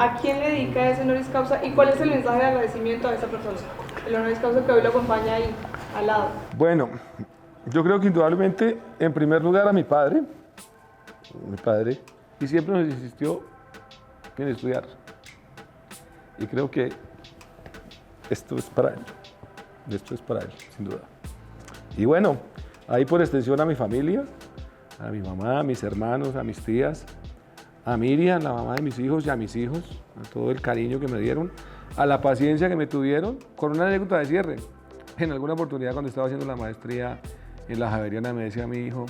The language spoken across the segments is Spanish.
¿A quién le dedica ese honoris causa y cuál es el mensaje de agradecimiento a esa persona? El honoris causa que hoy lo acompaña ahí, al lado. Bueno, yo creo que indudablemente, en primer lugar, a mi padre, y siempre nos insistió en estudiar. Y creo que esto es para él, sin duda. Y bueno, ahí por extensión a mi familia, a mi mamá, a mis hermanos, a mis tías, a Miriam, la mamá de mis hijos, y a mis hijos, a todo el cariño que me dieron, a la paciencia que me tuvieron, con una anécdota de cierre. En alguna oportunidad cuando estaba haciendo la maestría en la Javeriana me decía mi hijo,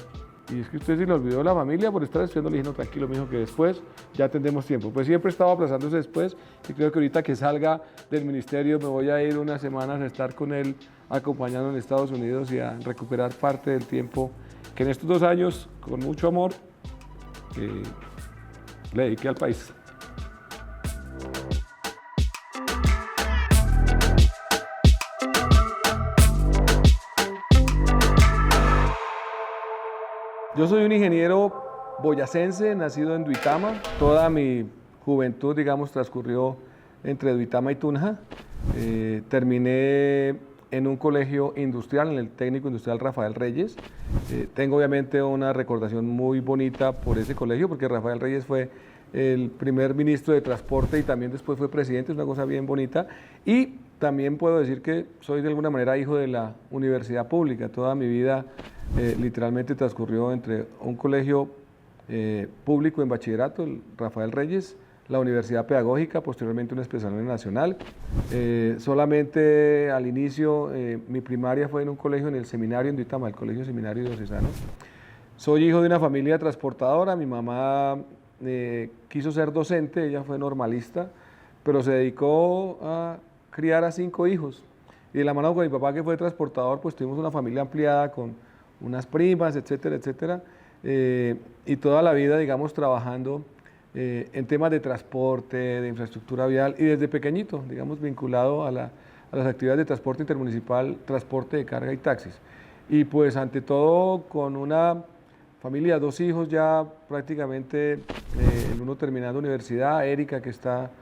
y es que usted se le olvidó la familia por estar estudiando. Le dije, no, tranquilo, mijo, que después ya tendremos tiempo. Pues siempre estaba aplazándose después, y creo que ahorita que salga del ministerio me voy a ir unas semanas a estar con él, acompañando en Estados Unidos y a recuperar parte del tiempo que en estos 2 años, con mucho amor, le dediqué al país. Yo soy un ingeniero boyacense, nacido en Duitama. Toda mi juventud, digamos, transcurrió entre Duitama y Tunja. Terminé en un colegio industrial, en el Técnico Industrial Rafael Reyes. Tengo obviamente una recordación muy bonita por ese colegio, porque Rafael Reyes fue el primer ministro de Transporte y también después fue presidente, es una cosa bien bonita. Y también puedo decir que soy de alguna manera hijo de la universidad pública. Toda mi vida literalmente transcurrió entre un colegio público en bachillerato, el Rafael Reyes, la Universidad Pedagógica, posteriormente una especialidad nacional. Solamente al inicio, mi primaria fue en un colegio en el seminario en Duitama, el Colegio Seminario Diocesano. Soy hijo de una familia transportadora. Mi mamá quiso ser docente, ella fue normalista, pero se dedicó a criar a 5 hijos. Y de la mano con mi papá, que fue transportador, pues tuvimos una familia ampliada con unas primas, etcétera, etcétera. Y toda la vida, digamos, trabajando en temas de transporte, de infraestructura vial, y desde pequeñito, digamos, vinculado a las actividades de transporte intermunicipal, transporte de carga y taxis. Y pues ante todo con una familia, 2 hijos ya prácticamente, el uno terminando universidad, Erika que está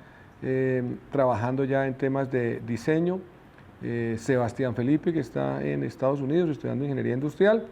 trabajando ya en temas de diseño, Sebastián Felipe que está en Estados Unidos estudiando ingeniería industrial,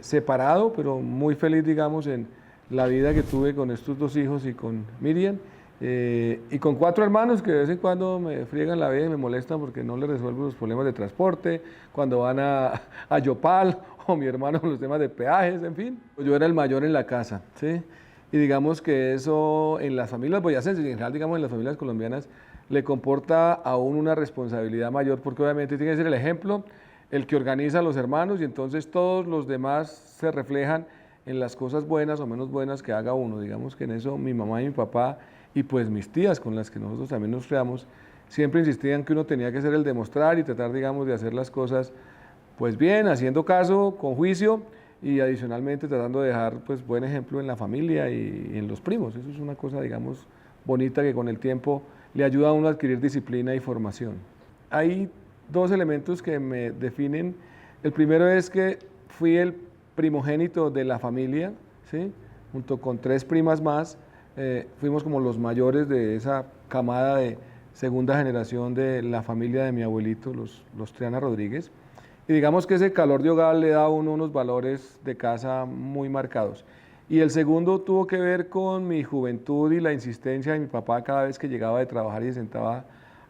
separado pero muy feliz, digamos, en la vida que tuve con estos 2 hijos y con Miriam, y con 4 hermanos que de vez en cuando me friegan la vida y me molestan porque no les resuelvo los problemas de transporte, cuando van a Yopal, o mi hermano con los temas de peajes, en fin. Yo era el mayor en la casa, ¿sí? Y digamos que eso en las familias boyacenses y en general, digamos, en las familias colombianas, le comporta aún una responsabilidad mayor, porque obviamente tiene que ser el ejemplo, el que organiza a los hermanos, y entonces todos los demás se reflejan en las cosas buenas o menos buenas que haga uno. Digamos que en eso mi mamá y mi papá, y pues mis tías con las que nosotros también nos criamos, siempre insistían que uno tenía que ser el demostrar y tratar, digamos, de hacer las cosas pues bien, haciendo caso, con juicio, y adicionalmente tratando de dejar pues buen ejemplo en la familia y en los primos. Eso es una cosa, digamos, bonita, que con el tiempo le ayuda a uno a adquirir disciplina y formación. Hay 2 elementos que me definen. El primero es que fui el primogénito de la familia, ¿sí? Junto con 3 primas más, fuimos como los mayores de esa camada de segunda generación de la familia de mi abuelito, los Triana Rodríguez. Y digamos que ese calor de hogar le da a uno unos valores de casa muy marcados. Y el segundo tuvo que ver con mi juventud y la insistencia de mi papá cada vez que llegaba de trabajar y se sentaba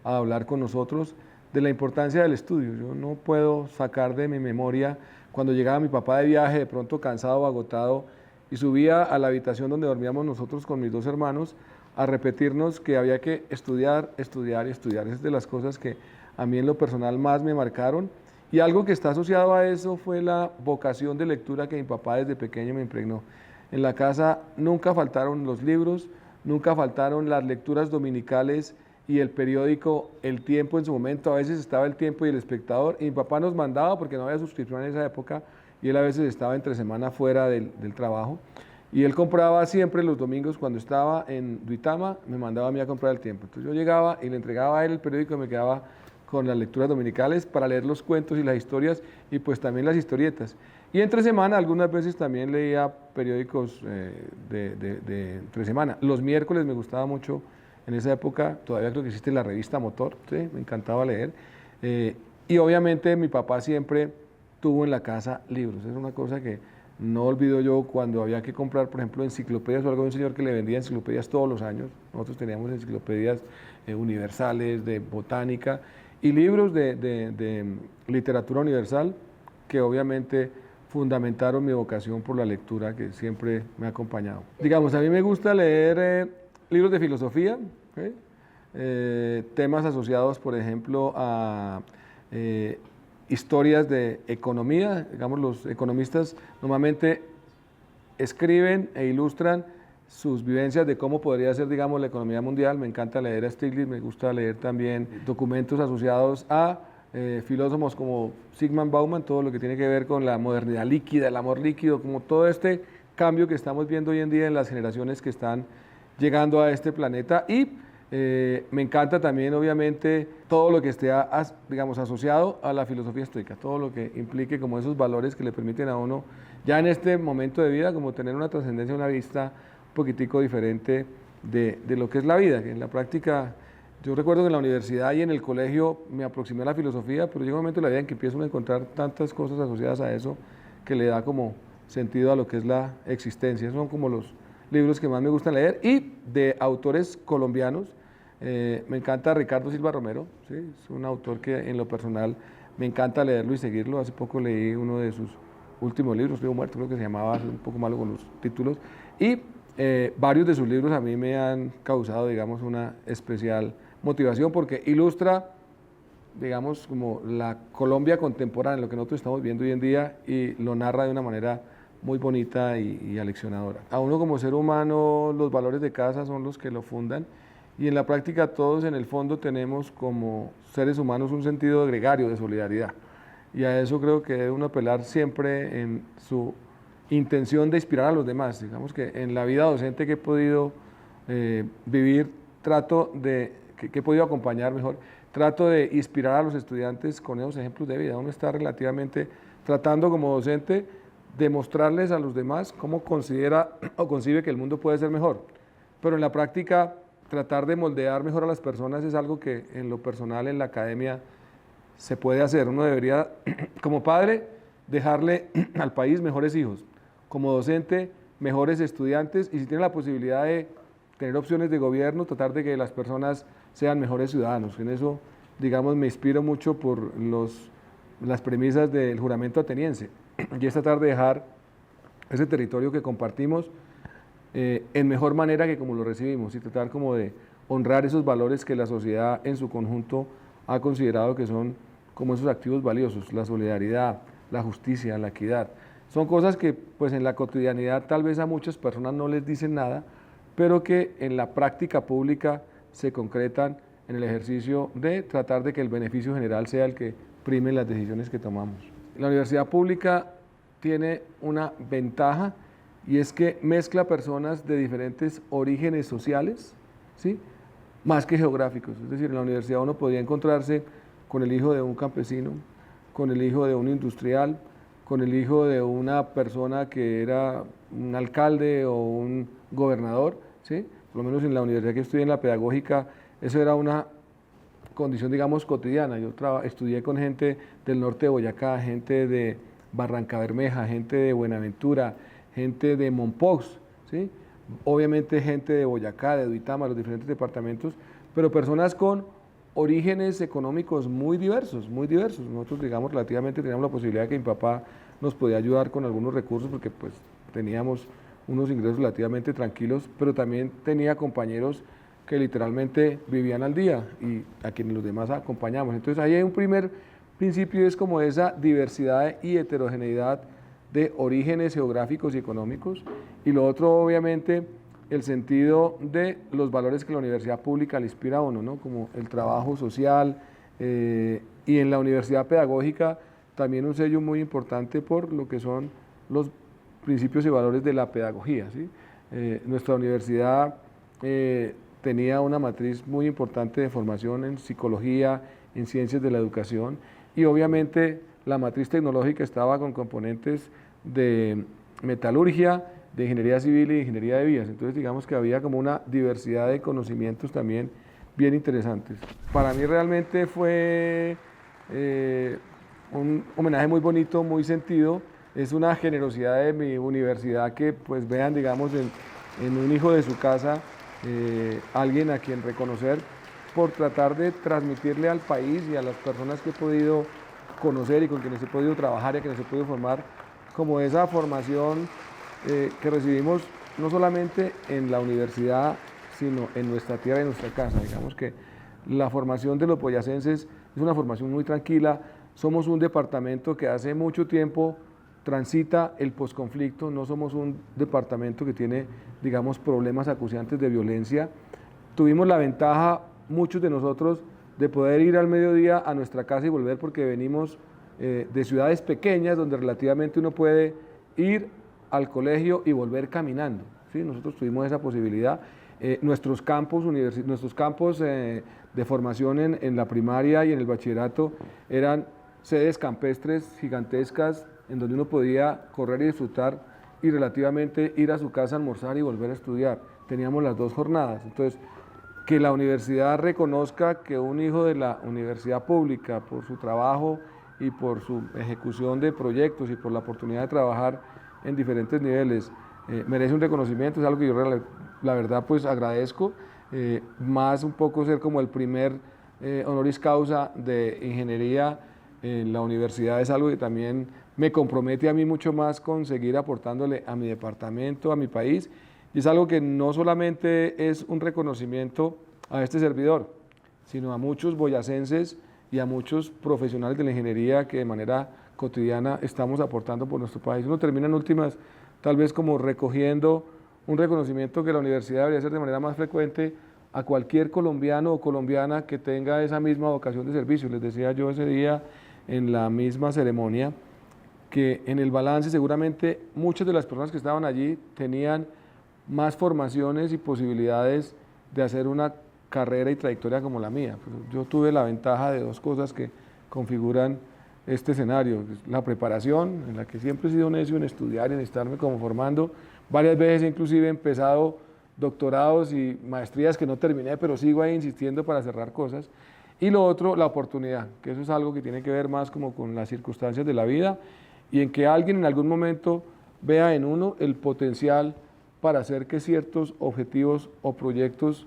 a hablar con nosotros de la importancia del estudio. Yo no puedo sacar de mi memoria cuando llegaba mi papá de viaje, de pronto cansado o agotado, y subía a la habitación donde dormíamos nosotros con mis 2 hermanos a repetirnos que había que estudiar, estudiar y estudiar. Esas es de las cosas que a mí en lo personal más me marcaron. Y algo que está asociado a eso fue la vocación de lectura que mi papá desde pequeño me impregnó. En la casa nunca faltaron los libros, nunca faltaron las lecturas dominicales y el periódico El Tiempo en su momento. A veces estaba El Tiempo y El Espectador, y mi papá nos mandaba, porque no había suscripción en esa época, y él a veces estaba entre semana fuera del trabajo, y él compraba siempre los domingos cuando estaba en Duitama, me mandaba a mí a comprar El Tiempo. Entonces yo llegaba y le entregaba a él el periódico y me quedaba con las lecturas dominicales para leer los cuentos y las historias, y pues también las historietas. Y entre semana algunas veces también leía periódicos de entre semana. Los miércoles me gustaba mucho En esa época todavía creo que existe la revista Motor, ¿sí? Me encantaba leer. Y obviamente mi papá siempre tuvo en la casa libros. Es una cosa que no olvido yo cuando había que comprar, por ejemplo, enciclopedias o algo de un señor que le vendía enciclopedias todos los años. Nosotros teníamos enciclopedias universales, de botánica y libros de literatura universal que obviamente fundamentaron mi vocación por la lectura que siempre me ha acompañado. Digamos, a mí me gusta leer libros de filosofía, ¿sí? Temas asociados, por ejemplo, a historias de economía. Digamos, los economistas normalmente escriben e ilustran sus vivencias de cómo podría ser, digamos, la economía mundial. Me encanta leer a Stiglitz, me gusta leer también documentos asociados a filósofos como Zygmunt Bauman, todo lo que tiene que ver con la modernidad líquida, el amor líquido, como todo este cambio que estamos viendo hoy en día en las generaciones que están llegando a este planeta. Y me encanta también, obviamente, todo lo que esté, digamos, asociado a la filosofía estoica, todo lo que implique como esos valores que le permiten a uno, ya en este momento de vida, como tener una trascendencia, una vista un poquitico diferente de lo que es la vida, que en la práctica. Yo recuerdo que en la universidad y en el colegio me aproximé a la filosofía, pero llega un momento en la vida en que empiezo a encontrar tantas cosas asociadas a eso que le da como sentido a lo que es la existencia. Esos son como los libros que más me gustan leer. Y de autores colombianos, me encanta Ricardo Silva Romero, ¿sí? Es un autor que en lo personal me encanta leerlo y seguirlo. Hace poco leí uno de sus últimos libros, Río Muerto, creo que se llamaba, un poco malo con los títulos. Y varios de sus libros a mí me han causado, digamos, una especial motivación porque ilustra, digamos, como la Colombia contemporánea, lo que nosotros estamos viendo hoy en día, y lo narra de una manera muy bonita y aleccionadora. A uno como ser humano los valores de casa son los que lo fundan, y en la práctica todos en el fondo tenemos como seres humanos un sentido gregario de solidaridad, y a eso creo que debe uno apelar siempre en su intención de inspirar a los demás. Digamos que en la vida docente que he podido vivir, que he podido acompañar mejor, trato de inspirar a los estudiantes con esos ejemplos de vida. Uno está relativamente tratando como docente de mostrarles a los demás cómo considera o concibe que el mundo puede ser mejor, pero en la práctica tratar de moldear mejor a las personas es algo que en lo personal en la academia se puede hacer. Uno debería, como padre, dejarle al país mejores hijos, como docente, mejores estudiantes, y si tiene la posibilidad de tener opciones de gobierno, tratar de que las personas sean mejores ciudadanos. En eso, digamos, me inspiro mucho por las premisas del juramento ateniense, y es tratar de dejar ese territorio que compartimos en mejor manera que como lo recibimos, y tratar como de honrar esos valores que la sociedad en su conjunto ha considerado que son como esos activos valiosos: la solidaridad, la justicia, la equidad. Son cosas que pues en la cotidianidad tal vez a muchas personas no les dicen nada, pero que en la práctica pública se concretan en el ejercicio de tratar de que el beneficio general sea el que prime las decisiones que tomamos. La universidad pública tiene una ventaja, y es que mezcla personas de diferentes orígenes sociales, ¿sí? Más que geográficos. Es decir, en la universidad uno podía encontrarse con el hijo de un campesino, con el hijo de un industrial, con el hijo de una persona que era un alcalde o un gobernador, ¿sí? Por lo menos en la universidad que estudié, en la pedagógica, eso era una condición, digamos, cotidiana. Yo estudié con gente del norte de Boyacá, gente de Barranca Bermeja, gente de Buenaventura, gente de Mompox, ¿sí? Obviamente gente de Boyacá, de Duitama, los diferentes departamentos, pero personas con orígenes económicos muy diversos, muy diversos. Nosotros, digamos, relativamente teníamos la posibilidad de que mi papá nos podía ayudar con algunos recursos porque pues teníamos unos ingresos relativamente tranquilos, pero también tenía compañeros que literalmente vivían al día y a quienes los demás acompañamos. Entonces ahí hay un primer principio, es como esa diversidad y heterogeneidad de orígenes geográficos y económicos, y lo otro obviamente el sentido de los valores que la universidad pública le inspira a uno, ¿no? Como el trabajo social, y en la universidad pedagógica también un sello muy importante por lo que son los principios y valores de la pedagogía, ¿sí? Nuestra universidad tenía una matriz muy importante de formación en psicología, en ciencias de la educación, y obviamente la matriz tecnológica estaba con componentes de metalurgia, de ingeniería civil y de ingeniería de vías. Entonces digamos que había como una diversidad de conocimientos también bien interesantes. Para mí realmente fue un homenaje muy bonito, muy sentido. Es una generosidad de mi universidad que pues vean, digamos, en un hijo de su casa, alguien a quien reconocer por tratar de transmitirle al país y a las personas que he podido conocer y con quienes he podido trabajar y a quienes he podido formar, como esa formación que recibimos no solamente en la universidad, sino en nuestra tierra y en nuestra casa. Digamos que la formación de los boyacenses es una formación muy tranquila. Somos un departamento que hace mucho tiempo transita el posconflicto, no somos un departamento que tiene, digamos, problemas acuciantes de violencia. Tuvimos la ventaja, muchos de nosotros, de poder ir al mediodía a nuestra casa y volver porque venimos de ciudades pequeñas donde relativamente uno puede ir al colegio y volver caminando. ¿Sí? Nosotros tuvimos esa posibilidad. Nuestros campos de formación en la primaria y en el bachillerato eran sedes campestres gigantescas en donde uno podía correr y disfrutar y relativamente ir a su casa a almorzar y volver a estudiar. Teníamos las dos jornadas. Entonces, que la universidad reconozca que un hijo de la universidad pública, por su trabajo y por su ejecución de proyectos y por la oportunidad de trabajar en diferentes niveles, merece un reconocimiento, es algo que yo la verdad pues agradezco, más un poco ser como el primer honoris causa de ingeniería en la universidad es algo que también me compromete a mí mucho más con seguir aportándole a mi departamento, a mi país, y es algo que no solamente es un reconocimiento a este servidor, sino a muchos boyacenses y a muchos profesionales de la ingeniería que de manera cotidiana estamos aportando por nuestro país. Uno termina en últimas tal vez como recogiendo un reconocimiento que la universidad debería hacer de manera más frecuente a cualquier colombiano o colombiana que tenga esa misma vocación de servicio. Les decía yo ese día en la misma ceremonia que en el balance seguramente muchas de las personas que estaban allí tenían más formaciones y posibilidades de hacer una carrera y trayectoria como la mía. Yo tuve la ventaja de dos cosas que configuran este escenario: la preparación, en la que siempre he sido necio en estudiar y en estarme como formando. Varias veces inclusive he empezado doctorados y maestrías que no terminé, pero sigo ahí insistiendo para cerrar cosas. Y lo otro, la oportunidad, que eso es algo que tiene que ver más como con las circunstancias de la vida y en que alguien en algún momento vea en uno el potencial para hacer que ciertos objetivos o proyectos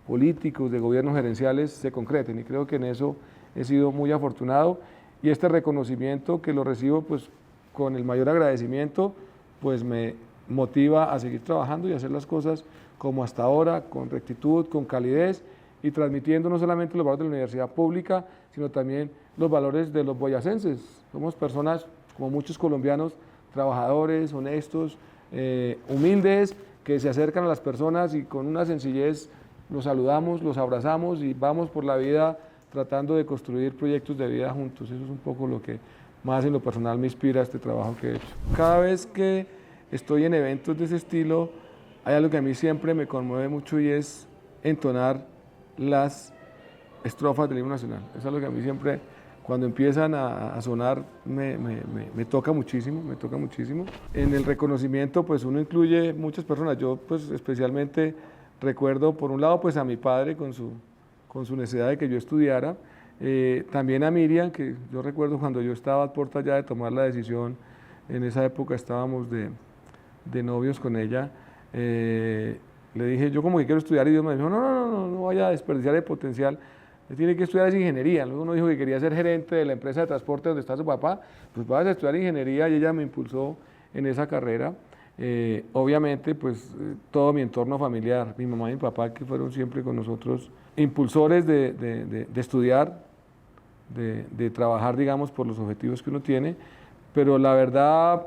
políticos de gobiernos gerenciales se concreten. Y creo que en eso he sido muy afortunado y este reconocimiento que lo recibo pues con el mayor agradecimiento pues me motiva a seguir trabajando y hacer las cosas como hasta ahora, con rectitud, con calidez y transmitiendo no solamente los valores de la universidad pública, sino también los valores de los boyacenses. Somos personas, como muchos colombianos, trabajadores, honestos, humildes, que se acercan a las personas y con una sencillez los saludamos, los abrazamos y vamos por la vida tratando de construir proyectos de vida juntos. Eso es un poco lo que más en lo personal me inspira este trabajo que he hecho. Cada vez que estoy en eventos de ese estilo, hay algo que a mí siempre me conmueve mucho y es entonar las estrofas del himno nacional. Es algo que a mí siempre, cuando empiezan a sonar, me toca muchísimo, me toca muchísimo. En el reconocimiento, pues uno incluye muchas personas. Yo, pues especialmente recuerdo, por un lado, pues a mi padre con su necesidad de que yo estudiara, también a Miriam, que yo recuerdo cuando yo estaba a puerta ya de tomar la decisión, en esa época estábamos de novios con ella, le dije, yo como que quiero estudiar idioma, y me dijo, no vaya a desperdiciar el potencial, tiene que estudiar ingeniería. Luego uno dijo que quería ser gerente de la empresa de transporte donde está su papá, pues vas a estudiar ingeniería, y ella me impulsó en esa carrera. Obviamente, pues todo mi entorno familiar, mi mamá y mi papá, que fueron siempre con nosotros, impulsores de estudiar, de trabajar, digamos, por los objetivos que uno tiene, pero la verdad,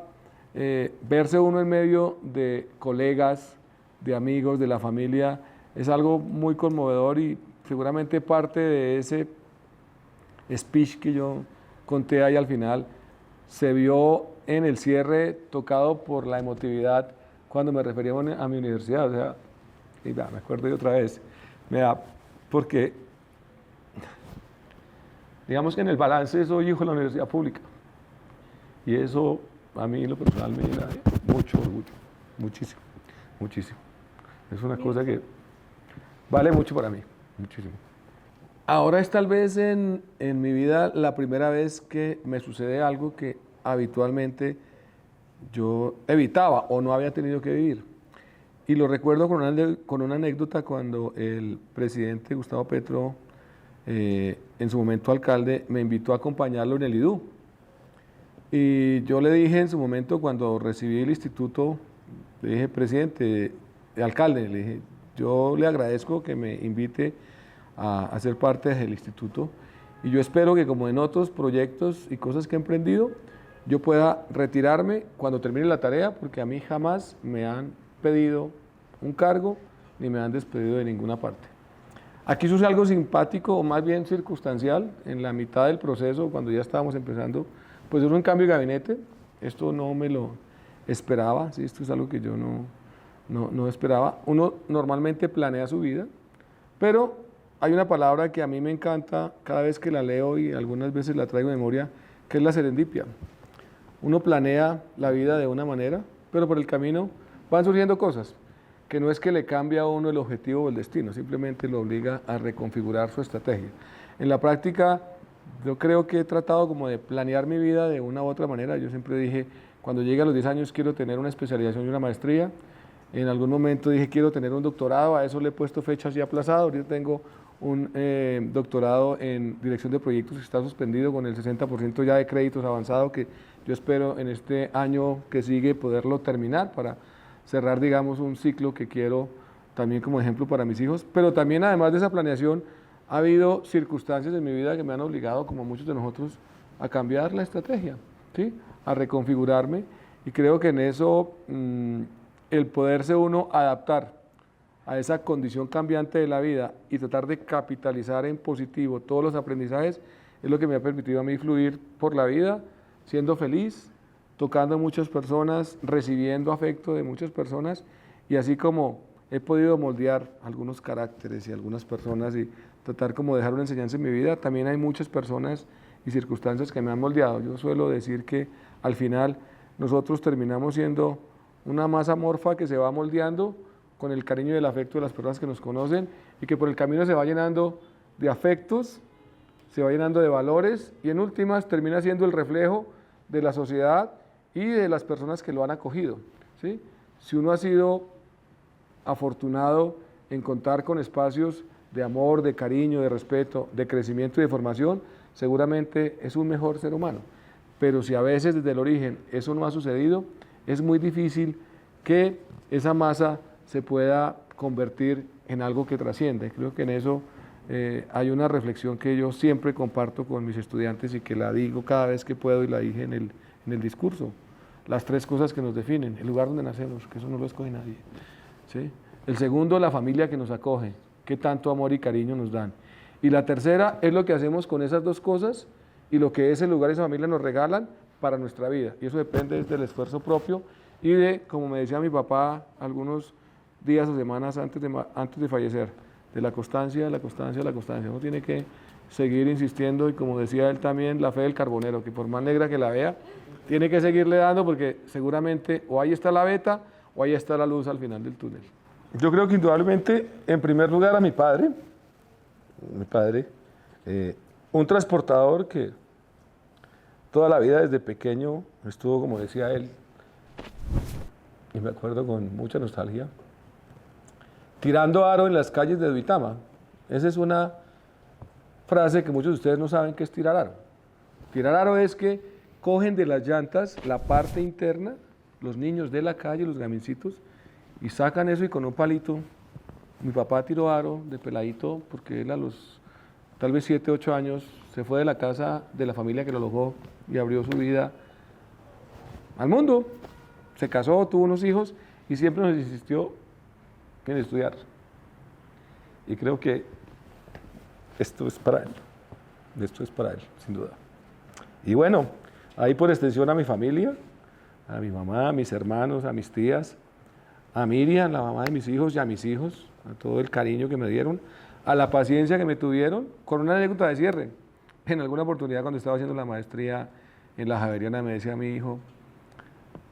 verse uno en medio de colegas, de amigos, de la familia, es algo muy conmovedor y seguramente parte de ese speech que yo conté ahí al final se vio en el cierre tocado por la emotividad cuando me refería a mi universidad. O sea, y me acuerdo de otra vez, porque digamos que en el balance soy hijo de la universidad pública y eso a mí en lo personal me llena de mucho orgullo, muchísimo, muchísimo. Es una cosa que vale mucho para mí, muchísimo. Ahora es tal vez en mi vida la primera vez que me sucede algo que habitualmente yo evitaba o no había tenido que vivir. Y lo recuerdo con una anécdota cuando el presidente Gustavo Petro, en su momento alcalde, me invitó a acompañarlo en el IDU. Y yo le dije en su momento, cuando recibí el instituto, le dije, presidente, alcalde, le dije, yo le agradezco que me invite a ser parte del instituto y yo espero que, como en otros proyectos y cosas que he emprendido, yo pueda retirarme cuando termine la tarea, porque a mí jamás me han pedido un cargo ni me han despedido de ninguna parte. Aquí sucede algo simpático o más bien circunstancial. En la mitad del proceso, cuando ya estábamos empezando, pues hubo un cambio de gabinete. Esto no me lo esperaba, ¿sí? Esto es algo que yo no esperaba. Uno normalmente planea su vida, pero hay una palabra que a mí me encanta cada vez que la leo y algunas veces la traigo en memoria, que es la serendipia. Uno planea la vida de una manera, pero por el camino van surgiendo cosas, que no es que le cambie a uno el objetivo o el destino, simplemente lo obliga a reconfigurar su estrategia. En la práctica, yo creo que he tratado como de planear mi vida de una u otra manera. Yo siempre dije, cuando llegue a los 10 años quiero tener una especialización y una maestría. En algún momento dije, quiero tener un doctorado, a eso le he puesto fechas y aplazado. Ahorita tengo un doctorado en dirección de proyectos que está suspendido con el 60% ya de créditos avanzados, que yo espero en este año que sigue poderlo terminar para cerrar, digamos, un ciclo que quiero también como ejemplo para mis hijos. Pero también, además de esa planeación, ha habido circunstancias en mi vida que me han obligado, como muchos de nosotros, a cambiar la estrategia, ¿sí? A reconfigurarme, y creo que en eso el poderse uno adaptar a esa condición cambiante de la vida y tratar de capitalizar en positivo todos los aprendizajes es lo que me ha permitido a mí fluir por la vida, siendo feliz, tocando a muchas personas, recibiendo afecto de muchas personas, y así como he podido moldear algunos caracteres y algunas personas y tratar como dejar una enseñanza en mi vida, también hay muchas personas y circunstancias que me han moldeado. Yo suelo decir que al final nosotros terminamos siendo una masa amorfa que se va moldeando con el cariño y el afecto de las personas que nos conocen, y que por el camino se va llenando de afectos, se va llenando de valores, y en últimas termina siendo el reflejo de la sociedad y de las personas que lo han acogido, ¿sí? Si uno ha sido afortunado en contar con espacios de amor, de cariño, de respeto, de crecimiento y de formación, seguramente es un mejor ser humano. Pero si a veces desde el origen eso no ha sucedido, es muy difícil que esa masa se pueda convertir en algo que trasciende. Creo que en eso hay una reflexión que yo siempre comparto con mis estudiantes y que la digo cada vez que puedo, y la dije en el discurso. Las 3 cosas que nos definen: el lugar donde nacemos, que eso no lo escoge nadie, ¿sí? El segundo, la familia que nos acoge, qué tanto amor y cariño nos dan. Y la tercera es lo que hacemos con esas 2 cosas y lo que ese lugar y esa familia nos regalan para nuestra vida. Y eso depende del esfuerzo propio y de, como me decía mi papá algunos días o semanas antes de fallecer, de la constancia, la constancia, la constancia. Uno tiene que seguir insistiendo, y como decía él también, la fe del carbonero, que por más negra que la vea, tiene que seguirle dando, porque seguramente o ahí está la veta o ahí está la luz al final del túnel. Yo creo que indudablemente, en primer lugar, a mi padre, un transportador que toda la vida desde pequeño estuvo, como decía él, y me acuerdo con mucha nostalgia, tirando aro en las calles de Duitama. Esa es una frase que muchos de ustedes no saben qué es tirar aro. Tirar aro es que cogen de las llantas la parte interna, los niños de la calle, los gamincitos, y sacan eso, y con un palito. Mi papá tiró aro de peladito porque él a los tal vez 7, 8 años se fue de la casa de la familia que lo alojó y abrió su vida al mundo. Se casó, tuvo unos hijos y siempre nos insistió en estudiar. Y creo que esto es para él, sin duda. Y bueno, ahí por extensión a mi familia, a mi mamá, a mis hermanos, a mis tías, a Miriam, la mamá de mis hijos, y a mis hijos, a todo el cariño que me dieron, a la paciencia que me tuvieron, con una anécdota de cierre. En alguna oportunidad, cuando estaba haciendo la maestría en la Javeriana, me decía mi hijo,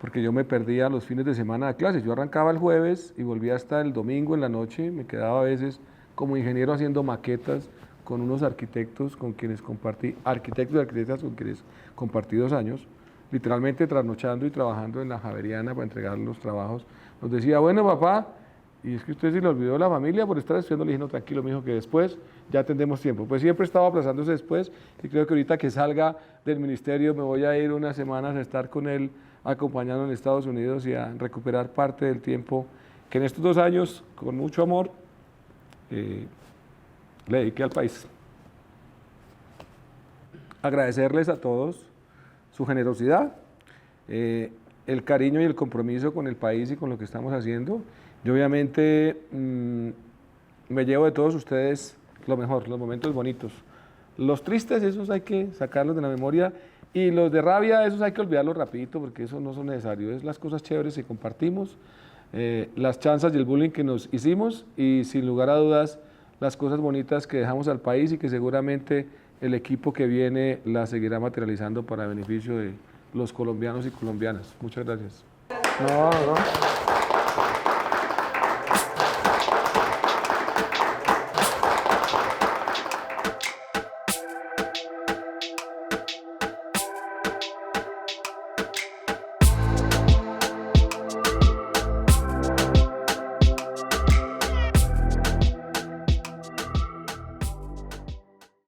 porque yo me perdía los fines de semana de clases. Yo arrancaba el jueves y volvía hasta el domingo en la noche, me quedaba a veces como ingeniero haciendo maquetas con unos arquitectos con quienes compartí, arquitectos y arquitectas con quienes compartí 2 años, literalmente trasnochando y trabajando en la Javeriana para entregar los trabajos. Nos decía, bueno papá, y es que usted se le olvidó la familia por estar estudiando. Le dije, no, tranquilo, mijo, que después ya tendremos tiempo. Pues siempre estaba aplazándose después, y creo que ahorita que salga del ministerio me voy a ir unas semanas a estar con él, acompañando en Estados Unidos y a recuperar parte del tiempo que en estos 2 años, con mucho amor, le dediqué al país. Agradecerles a todos su generosidad, el cariño y el compromiso con el país y con lo que estamos haciendo. Yo obviamente me llevo de todos ustedes lo mejor, los momentos bonitos. Los tristes, esos hay que sacarlos de la memoria, y los de rabia, esos hay que olvidarlos rapidito, porque esos no son necesarios. Es las cosas chéveres que compartimos, las chanzas y el bullying que nos hicimos, y sin lugar a dudas las cosas bonitas que dejamos al país y que seguramente el equipo que viene las seguirá materializando para beneficio de los colombianos y colombianas. Muchas gracias. No.